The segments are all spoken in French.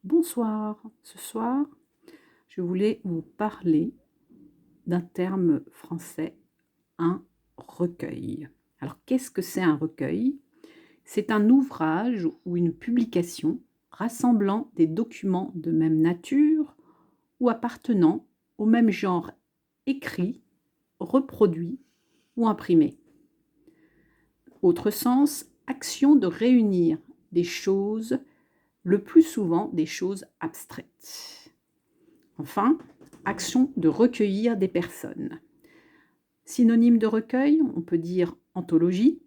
Bonsoir, ce soir, je voulais vous parler d'un terme français, un recueil. Alors, qu'est-ce que c'est un recueil? C'est un ouvrage ou une publication rassemblant des documents de même nature ou appartenant au même genre écrit, reproduit ou imprimé. Autre sens, action de réunir des choses, le plus souvent des choses abstraites. Enfin, action de recueillir des personnes. Synonyme de recueil, on peut dire anthologie,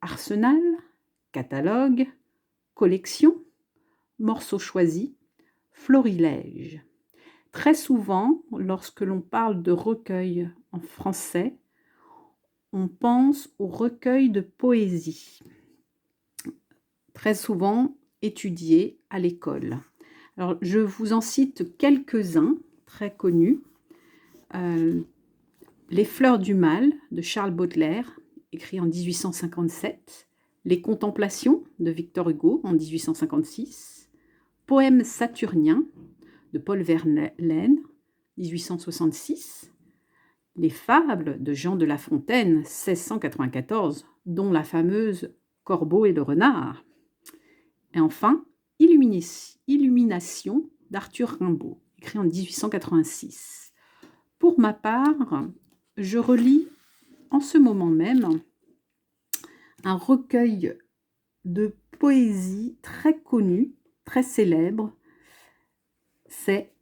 arsenal, catalogue, collection, morceau choisi, florilège. Très souvent, lorsque l'on parle de recueil en français, on pense au recueil de poésie, très souvent étudié à l'école. Alors, je vous en cite quelques-uns très connus. Les Fleurs du mal de Charles Baudelaire, écrit en 1857. Les Contemplations de Victor Hugo en 1856. Poèmes saturniens de Paul Verlaine, 1866. Les Fables de Jean de La Fontaine, 1694, dont la fameuse Corbeau et le renard. Et enfin, Illumination d'Arthur Rimbaud, écrit en 1886. Pour ma part, je relis en ce moment même un recueil de poésie très connu, très célèbre. C'est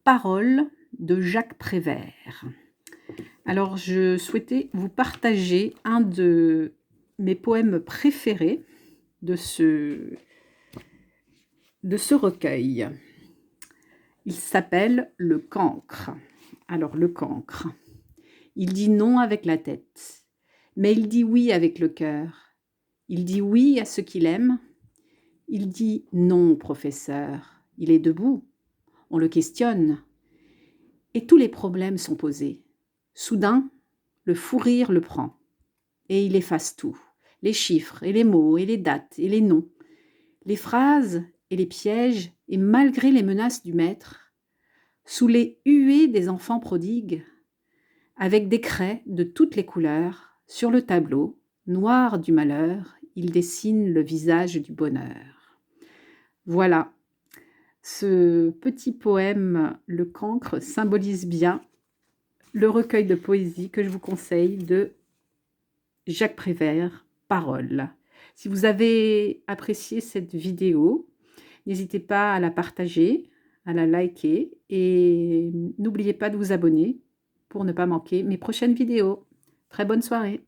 Paroles de Jacques Prévert. Alors, je souhaitais vous partager un de mes poèmes préférés de ce recueil. Il s'appelle Le Cancre. Alors, le cancre. Il dit non avec la tête, mais il dit oui avec le cœur. Il dit oui à ce qu'il aime. Il dit non, professeur. Il est debout. On le questionne. Et tous les problèmes sont posés. Soudain, le fou rire le prend. Et il efface tout. Les chiffres et les mots et les dates et les noms. Les phrases et les pièges, et malgré les menaces du maître, sous les huées des enfants prodigues, avec des craies de toutes les couleurs, sur le tableau, noir du malheur, il dessine le visage du bonheur. Voilà, ce petit poème, Le Cancre, symbolise bien le recueil de poésie que je vous conseille de Jacques Prévert, Paroles. Si vous avez apprécié cette vidéo, n'hésitez pas à la partager, à la liker et n'oubliez pas de vous abonner pour ne pas manquer mes prochaines vidéos. Très bonne soirée.